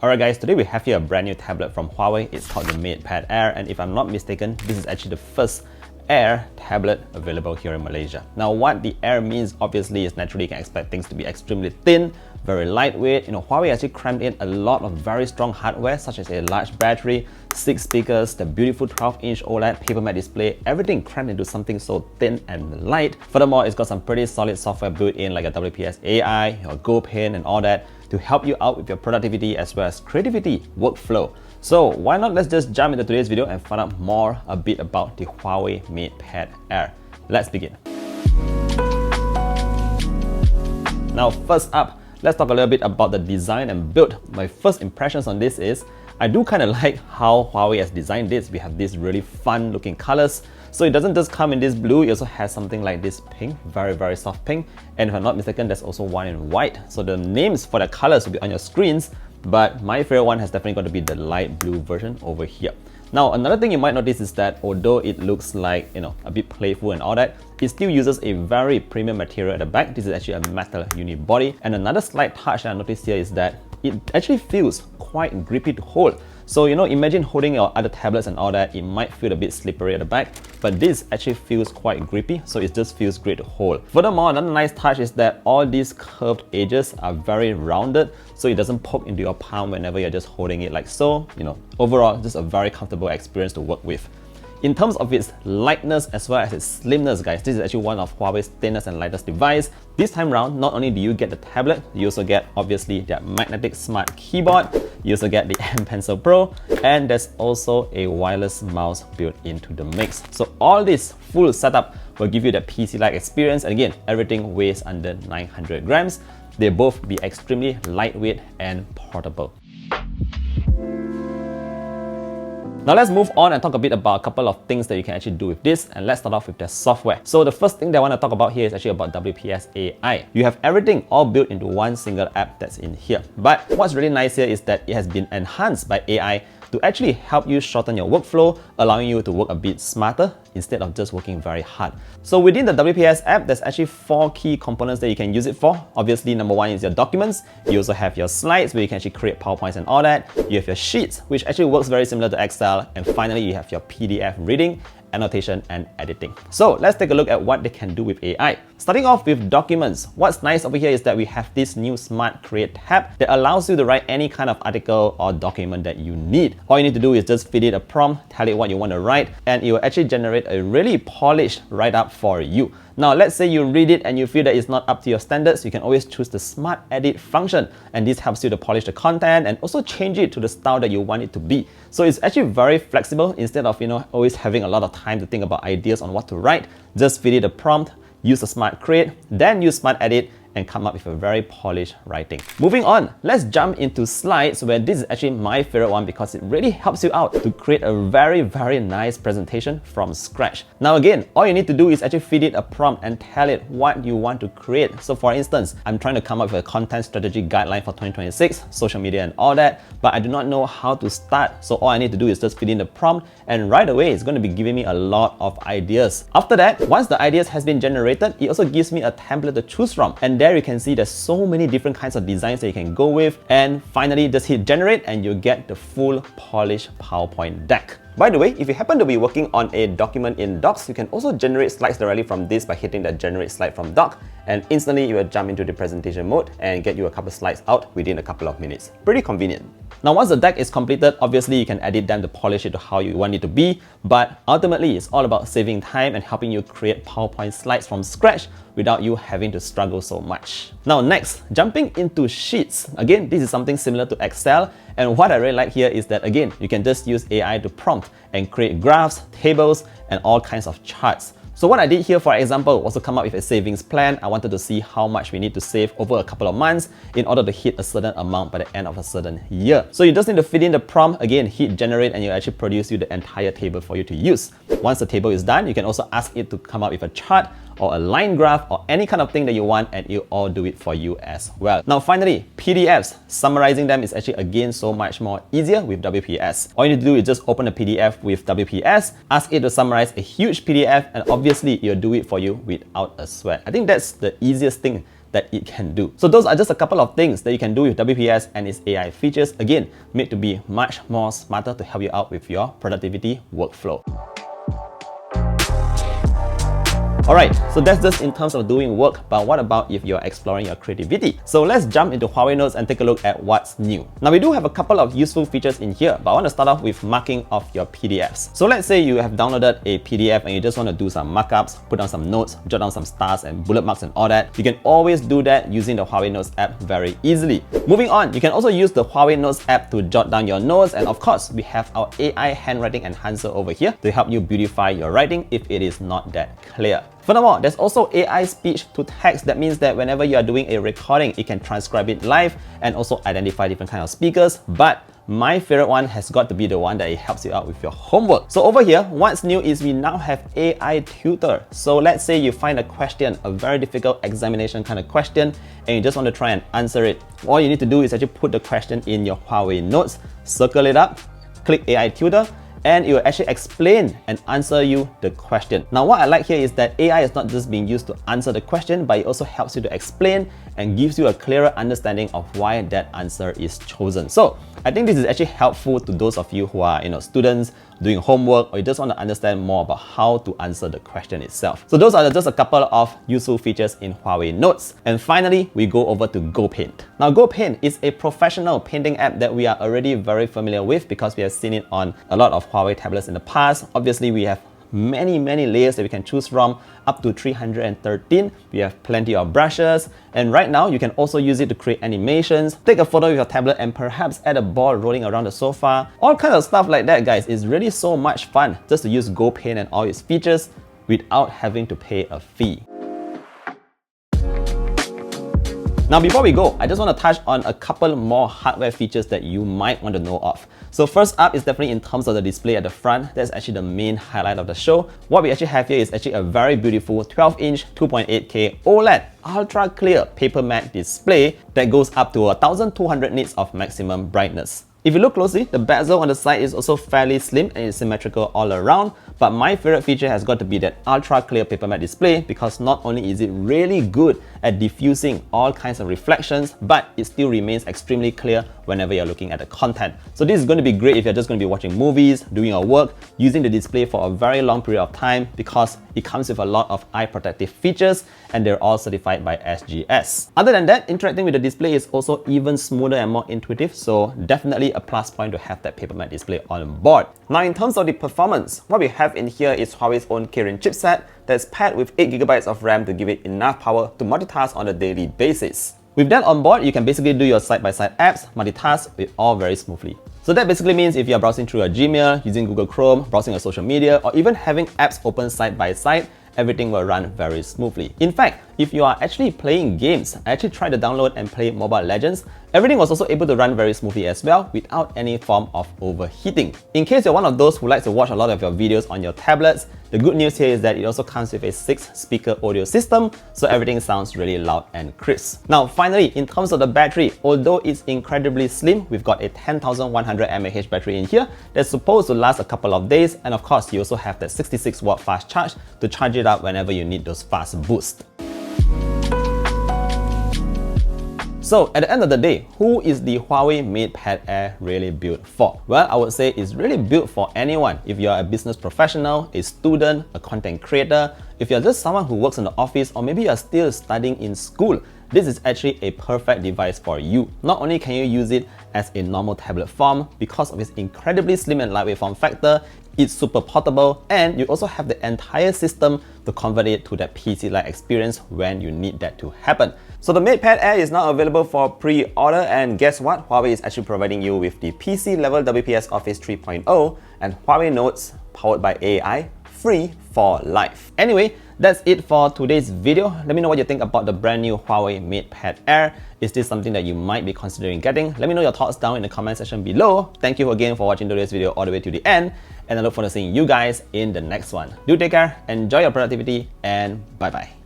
Alright guys, today we have here a brand new tablet from Huawei. It's called the MatePad Air, and if I'm not mistaken, this is actually the first Air tablet available here in Malaysia. Now what the Air means obviously is naturally you can expect things to be extremely thin, very lightweight. Huawei actually crammed in a lot of very strong hardware such as a large battery, 6 speakers, the beautiful 12-inch OLED paper matte display, everything crammed into something so thin and light. Furthermore, it's got some pretty solid software built in like a WPS AI or GoPaint and all that to help you out with your productivity as well as creativity workflow. So why not let's just jump into today's video and find out more a bit about the Huawei MatePad Air. Let's begin. Now first up, let's talk a little bit about the design and build. My first impressions on this is I do kind of like how Huawei has designed this. We have these really fun looking colors. So it doesn't just come in this blue, it also has something like this pink, very soft pink. And if I'm not mistaken, there's also one in white. So the names for the colors will be on your screens, but my favorite one has definitely got to be the light blue version over here. Now another thing you might notice is that although it looks like a bit playful and all that, it still uses a very premium material at the back. This is actually a metal unibody. And another slight touch that I noticed here is that it actually feels quite grippy to hold. So imagine holding your other tablets and all that, it might feel a bit slippery at the back, but this actually feels quite grippy, so it just feels great to hold. Furthermore, another nice touch is that all these curved edges are very rounded, so it doesn't poke into your palm whenever you're just holding it like so. Overall, just a very comfortable experience to work with. In terms of its lightness as well as its slimness, guys, this is actually one of Huawei's thinnest and lightest device. This time round, not only do you get the tablet, you also get obviously their magnetic smart keyboard, you also get the M Pencil Pro, and there's also a wireless mouse built into the mix. So all this full setup will give you the PC-like experience, and again, everything weighs under 900 grams. They both be extremely lightweight and portable. Now let's move on and talk a bit about a couple of things that you can actually do with this, and let's start off with their software. So the first thing that I want to talk about here is actually about WPS AI. You have everything all built into one single app that's in here. But what's really nice here is that it has been enhanced by AI to actually help you shorten your workflow, allowing you to work a bit smarter instead of just working very hard. So within the WPS app, there's actually 4 key components that you can use it for. Obviously, number 1 is your documents. You also have your slides where you can actually create PowerPoints and all that. You have your sheets, which actually works very similar to Excel. And finally, you have your PDF reading, annotation, and editing. So let's take a look at what they can do with AI. Starting off with documents, what's nice over here is that we have this new Smart Create tab that allows you to write any kind of article or document that you need. All you need to do is just feed it a prompt, tell it what you want to write, and it will actually generate a really polished write-up for you. Now, let's say you read it and you feel that it's not up to your standards, you can always choose the Smart Edit function, and this helps you to polish the content and also change it to the style that you want it to be. So it's actually very flexible. Instead of always having a lot of time to think about ideas on what to write, just feed it a prompt, use the Smart Create, then use Smart Edit, and come up with a very polished writing. Moving on, let's jump into slides, where this is actually my favorite one because it really helps you out to create a very nice presentation from scratch. Now again, all you need to do is actually feed it a prompt and tell it what you want to create. So for instance, I'm trying to come up with a content strategy guideline for 2026, social media and all that, but I do not know how to start. So all I need to do is just feed in the prompt, and right away it's going to be giving me a lot of ideas. After that, once the ideas has been generated, it also gives me a template to choose from, and there you can see there's so many different kinds of designs that you can go with. And finally, just hit generate and you get the full polished PowerPoint deck. By the way, if you happen to be working on a document in Docs, you can also generate slides directly from this by hitting the generate slide from doc, and instantly you will jump into the presentation mode and get you a couple slides out within a couple of minutes. Pretty convenient. Now once the deck is completed, obviously you can edit them to polish it to how you want it to be, but ultimately it's all about saving time and helping you create PowerPoint slides from scratch without you having to struggle so much. Now next, jumping into Sheets. Again, this is something similar to Excel, and what I really like here is that again, you can just use AI to prompt and create graphs, tables, and all kinds of charts. So what I did here, for example, was to come up with a savings plan. I wanted to see how much we need to save over a couple of months in order to hit a certain amount by the end of a certain year. So you just need to feed in the prompt, again, hit generate, and it will actually produce you the entire table for you to use. Once the table is done, you can also ask it to come up with a chart or a line graph or any kind of thing that you want, and it'll all do it for you as well. Now finally, PDFs. Summarizing them is actually again so much more easier with WPS. All you need to do is just open a PDF with WPS, ask it to summarize a huge PDF, and obviously it'll do it for you without a sweat. I think that's the easiest thing that it can do. So those are just a couple of things that you can do with WPS and its AI features, again, made to be much more smarter to help you out with your productivity workflow. Alright, so that's just in terms of doing work, but what about if you're exploring your creativity? So let's jump into Huawei Notes and take a look at what's new. Now we do have a couple of useful features in here, but I want to start off with marking of your PDFs. So let's say you have downloaded a PDF and you just want to do some markups, put down some notes, jot down some stars and bullet marks and all that. You can always do that using the Huawei Notes app very easily. Moving on, you can also use the Huawei Notes app to jot down your notes, and of course, we have our AI handwriting enhancer over here to help you beautify your writing if it is not that clear. Furthermore, there's also AI speech to text. That means that whenever you are doing a recording, it can transcribe it live and also identify different kinds of speakers. But my favorite one has got to be the one that it helps you out with your homework. So over here, what's new is we now have AI tutor. So let's say you find a question, a very difficult examination kind of question, and you just want to try and answer it. All you need to do is actually put the question in your Huawei Notes, circle it up, click AI tutor, and it will actually explain and answer you the question. Now what I like here is that AI is not just being used to answer the question, but it also helps you to explain and gives you a clearer understanding of why that answer is chosen. So I think this is actually helpful to those of you who are students doing homework, or you just want to understand more about how to answer the question itself. So those are just a couple of useful features in Huawei Notes. And finally, we go over to GoPaint. Now GoPaint is a professional painting app that we are already very familiar with because we have seen it on a lot of Huawei tablets in the past. Obviously, we have many layers that we can choose from, up to 313. We have plenty of brushes, and right now you can also use it to create animations, take a photo with your tablet, and perhaps add a ball rolling around the sofa. All kinds of stuff like that, guys. It's really so much fun just to use GoPaint and all its features without having to pay a fee. Now before we go, I just want to touch on a couple more hardware features that you might want to know of. So first up is definitely in terms of the display at the front. That's actually the main highlight of the show. What we actually have here is actually a very beautiful 12-inch 2.8K OLED ultra clear paper matte display that goes up to 1200 nits of maximum brightness. If you look closely, the bezel on the side is also fairly slim and is symmetrical all around, but my favorite feature has got to be that ultra clear paper matte display, because not only is it really good at diffusing all kinds of reflections, but it still remains extremely clear whenever you're looking at the content. So this is going to be great if you're just going to be watching movies, doing your work, using the display for a very long period of time, because it comes with a lot of eye protective features and they're all certified by SGS. Other than that, interacting with the display is also even smoother and more intuitive, so definitely a plus point to have that paper matte display on board. Now in terms of the performance, what we have in here is Huawei's own Kirin chipset that's paired with 8GB of RAM to give it enough power to multitask on a daily basis. With that on board, you can basically do your side-by-side apps, multitask it all very smoothly. So that basically means if you're browsing through your Gmail, using Google Chrome, browsing your social media, or even having apps open side by side, everything will run very smoothly. In fact, if you are actually playing games, I actually tried to download and play Mobile Legends, everything was also able to run very smoothly as well without any form of overheating. In case you're one of those who likes to watch a lot of your videos on your tablets, the good news here is that it also comes with a 6-speaker audio system, so everything sounds really loud and crisp. Now finally, in terms of the battery, although it's incredibly slim, we've got a 10,100 mAh battery in here that's supposed to last a couple of days, and of course you also have that 66-watt fast charge to charge it up whenever you need those fast boosts. So at the end of the day, who is the Huawei MatePad Air really built for? Well, I would say it's really built for anyone. If you're a business professional, a student, a content creator, if you're just someone who works in the office, or maybe you're still studying in school, this is actually a perfect device for you. Not only can you use it as a normal tablet form because of its incredibly slim and lightweight form factor, it's super portable, and you also have the entire system to convert it to that PC-like experience when you need that to happen. So the MatePad Air is now available for pre-order, and guess what? Huawei is actually providing you with the PC-level WPS Office 3.0 and Huawei Notes powered by AI free for life. Anyway, that's it for today's video. Let me know what you think about the brand new Huawei MatePad Air. Is this something that you might be considering getting? Let me know your thoughts down in the comment section below. Thank you again for watching today's video all the way to the end, and I look forward to seeing you guys in the next one. Do take care, enjoy your productivity, and bye bye.